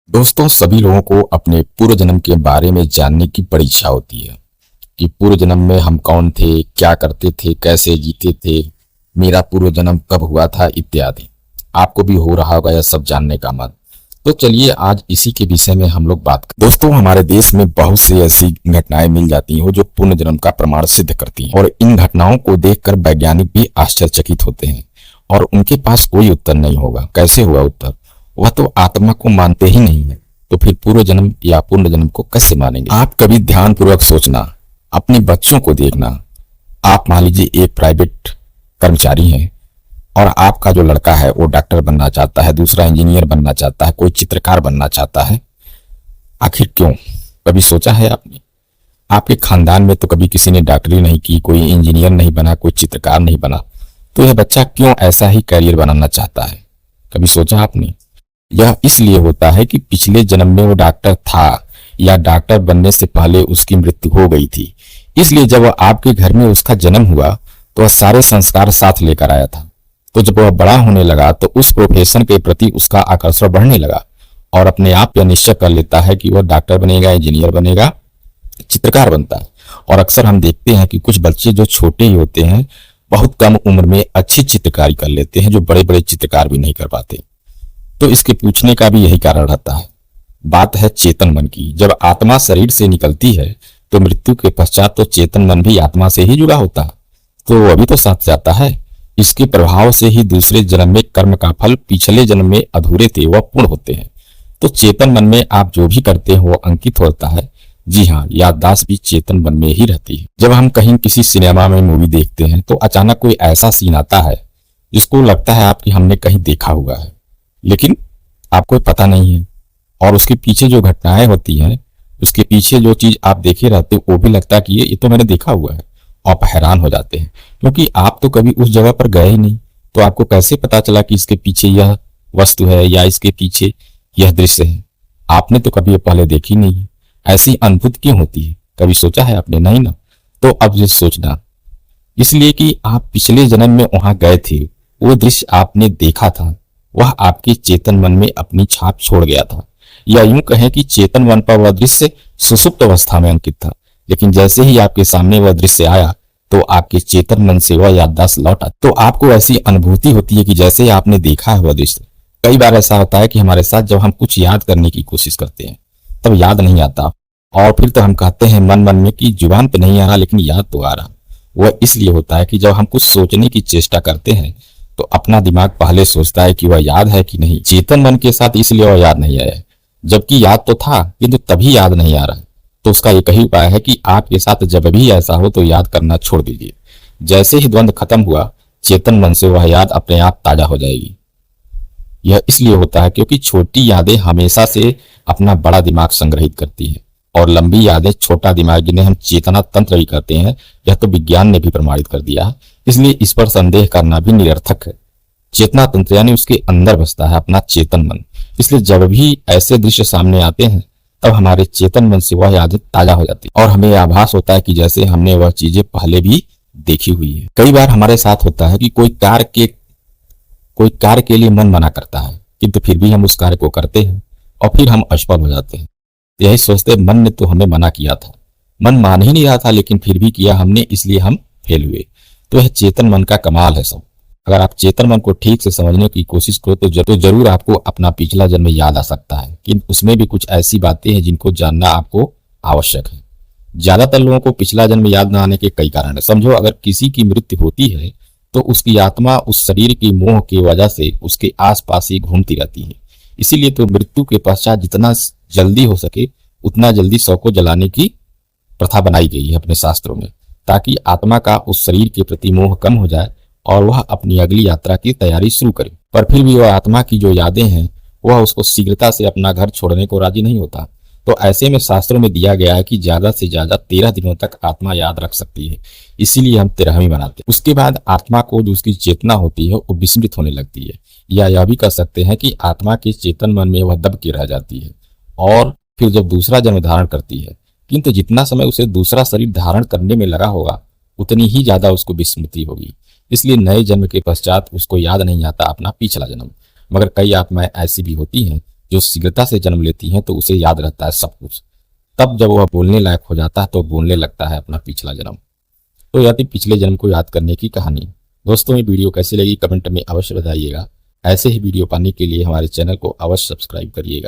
दोस्तों, सभी लोगों को अपने पूर्व जन्म के बारे में जानने की बड़ी इच्छा होती है कि पूर्व जन्म में हम कौन थे, क्या करते थे, कैसे जीते थे, मेरा पूर्व जन्म कब हुआ था इत्यादि। आपको भी हो रहा होगा यह सब जानने का मन। तो चलिए आज इसी के विषय में हम लोग बात करें। दोस्तों, हमारे देश में बहुत सी ऐसी घटनाएं मिल जाती हैं जो पूर्व जन्म का प्रमाण सिद्ध करती हैं और इन घटनाओं को देखकर वैज्ञानिक भी आश्चर्यचकित होते हैं और उनके पास कोई उत्तर नहीं होगा। कैसे हुआ उत्तर? वह तो आत्मा को मानते ही नहीं है, तो फिर पूर्व जन्म या पुण्य जन्म को कैसे मानेंगे? आप कभी ध्यान पूर्वक सोचना, अपने बच्चों को देखना। आप मान लीजिए एक प्राइवेट कर्मचारी हैं और आपका जो लड़का है वो डॉक्टर बनना चाहता है, दूसरा इंजीनियर बनना चाहता है, कोई चित्रकार बनना चाहता है। आखिर क्यों? कभी सोचा है आपने? आपके खानदान में तो कभी किसी ने डॉक्टरी नहीं की, कोई इंजीनियर नहीं बना, कोई चित्रकार नहीं बना, तो यह बच्चा क्यों ऐसा ही करियर बनाना चाहता है? कभी सोचा आपने? यह इसलिए होता है कि पिछले जन्म में वो डॉक्टर था या डॉक्टर बनने से पहले उसकी मृत्यु हो गई थी। इसलिए जब आपके घर में उसका जन्म हुआ तो वह सारे संस्कार साथ लेकर आया था। तो जब वह बड़ा होने लगा तो उस प्रोफेशन के प्रति उसका आकर्षण बढ़ने लगा और अपने आप यह निश्चय कर लेता है कि वह डॉक्टर बनेगा, इंजीनियर बनेगा, चित्रकार बनता है। और अक्सर हम देखते हैं कि कुछ बच्चे जो छोटे ही होते हैं बहुत कम उम्र में अच्छी चित्रकारी कर लेते हैं, जो बड़े बड़े चित्रकार भी नहीं कर पाते। तो इसके पूछने का भी यही कारण रहता है। बात है चेतन मन की। जब आत्मा शरीर से निकलती है तो मृत्यु के पश्चात तो चेतन मन भी आत्मा से ही जुड़ा होता है, तो वह भी तो साथ जाता है। इसके प्रभाव से ही दूसरे जन्म में कर्म का फल पिछले जन्म में अधूरे थे वह पूर्ण होते हैं। तो चेतन मन में आप जो भी करते हो वह अंकित होता है। जी हाँ, याददाश्त भी चेतन मन में ही रहती है। जब हम कहीं किसी सिनेमा में मूवी देखते हैं तो अचानक कोई ऐसा सीन आता है जिसको लगता है आपकी हमने कहीं देखा हुआ है, लेकिन आपको पता नहीं है। और उसके पीछे जो घटनाएं होती हैं, उसके पीछे जो चीज आप देखे रहते हो वो भी लगता है कि ये तो मैंने देखा हुआ है। आप हैरान हो जाते हैं क्योंकि आप तो कभी उस जगह पर गए ही नहीं, तो आपको कैसे पता चला कि इसके पीछे यह वस्तु है या इसके पीछे यह दृश्य है? आपने तो कभी ये पहले देखी नहीं है। ऐसी अद्भुत क्यों होती है? कभी सोचा है आपने? नहीं ना। तो अब ये सोचना, इसलिए कि आप पिछले जन्म में वहां गए थे, वो दृश्य आपने देखा था, वह आपके चेतन मन में अपनी छाप छोड़ गया था। या यूं कहें कि चेतन मन पर वह दृश्य सुसुप्त अवस्था में अंकित था, लेकिन जैसे ही आपके सामने वह दृश्य आया तो आपके चेतन मन से वह याददाश्त लौट आती। तो आपको ऐसी अनुभूति होती है कि जैसे आपने देखा है वह दृश्य। कई बार ऐसा होता है कि हमारे साथ जब हम कुछ याद करने की कोशिश करते हैं तब याद नहीं आता, और फिर तो हम कहते हैं मन मन में कि जुबान पे नहीं आ रहा लेकिन याद तो आ रहा। वह इसलिए होता है कि जब हम कुछ सोचने की चेष्टा करते हैं तो अपना दिमाग पहले सोचता है कि वह याद है कि नहीं। चेतन मन के साथ इसलिए वह याद नहीं आया, जबकि याद तो था किंतु तभी याद नहीं आ रहा। तो उसका एक ही उपाय है कि आपके साथ जब भी ऐसा हो तो याद करना छोड़ दीजिए। जैसे ही द्वंद्व खत्म हुआ, चेतन मन से वह याद अपने आप ताजा हो जाएगी। यह इसलिए होता है क्योंकि छोटी यादें हमेशा से अपना बड़ा दिमाग संग्रहित करती है और लंबी यादें छोटा दिमाग, जिन्हें हम चेतना तंत्र भी कहते हैं, यह तो विज्ञान ने भी प्रमाणित कर दिया है। इसलिए इस पर संदेह करना भी निरर्थक है। चेतना तंत्र यानी उसके अंदर बसता है अपना चेतन मन। इसलिए जब भी ऐसे दृश्य सामने आते हैं तब हमारे चेतन मन से वह यादें ताजा हो जाती है और हमें आभास होता है कि जैसे हमने वह चीजें पहले भी देखी हुई है। कई बार हमारे साथ होता है कि कोई कार्य के लिए मन मना करता है, किंतु फिर भी हम उस कार्य को करते हैं और फिर हम असफल हो जाते हैं। यही सोचते मन ने तो हमें मना किया था, मन मान ही नहीं रहा था, लेकिन फिर भी किया हमने, इसलिए हम फेल हुए। तो यह चेतन मन का कमाल है सब। अगर आप चेतन मन को ठीक से समझने की कोशिश करो तो जरूर आपको अपना पिछला जन्म याद आ सकता है, किंतु उसमें भी कुछ ऐसी बातें हैं जिनको जानना आपको आवश्यक है। ज्यादातर लोगों को पिछला जन्म याद न आने के कई कारण है। समझो, अगर किसी की मृत्यु होती है तो उसकी आत्मा उस शरीर की मोह की वजह से उसके आसपास ही घूमती रहती है। इसीलिए तो मृत्यु के पश्चात जितना जल्दी हो सके उतना जल्दी शव को जलाने की प्रथा बनाई गई है अपने शास्त्रों में, ताकि आत्मा का उस शरीर के प्रति मोह कम हो जाए और वह अपनी अगली यात्रा की तैयारी शुरू करे। पर फिर भी वह आत्मा की जो यादें हैं वह उसको शीघ्रता से अपना घर छोड़ने को राजी नहीं होता। तो ऐसे में शास्त्रों में दिया गया है कि ज्यादा से ज्यादा 13 दिनों तक आत्मा याद रख सकती है। इसीलिए हम 13वीं मनाते हैं। उसके बाद आत्मा को जो उसकी चेतना होती है वो विस्मृत होने लगती है, या यह भी कह सकते हैं कि आत्मा के चेतन मन में वह दब के रह जाती है और फिर जब दूसरा जन्म धारण करती है, किंतु जितना समय उसे दूसरा शरीर धारण करने में लगा होगा उतनी ही ज्यादा उसको विस्मृति होगी। इसलिए नए जन्म के पश्चात उसको याद नहीं आता अपना पिछला जन्म। मगर कई आत्माएं ऐसी भी होती हैं जो शीघ्रता से जन्म लेती हैं तो उसे याद रहता है सब कुछ। तब जब वह बोलने लायक हो जाता है तो बोलने लगता है अपना पिछला जन्म। तो यह थी पिछले जन्म को याद करने की कहानी। दोस्तों, ये वीडियो कैसी लगी कमेंट में अवश्य बताइएगा। ऐसे ही वीडियो पाने के लिए हमारे चैनल को अवश्य सब्सक्राइब करिएगा।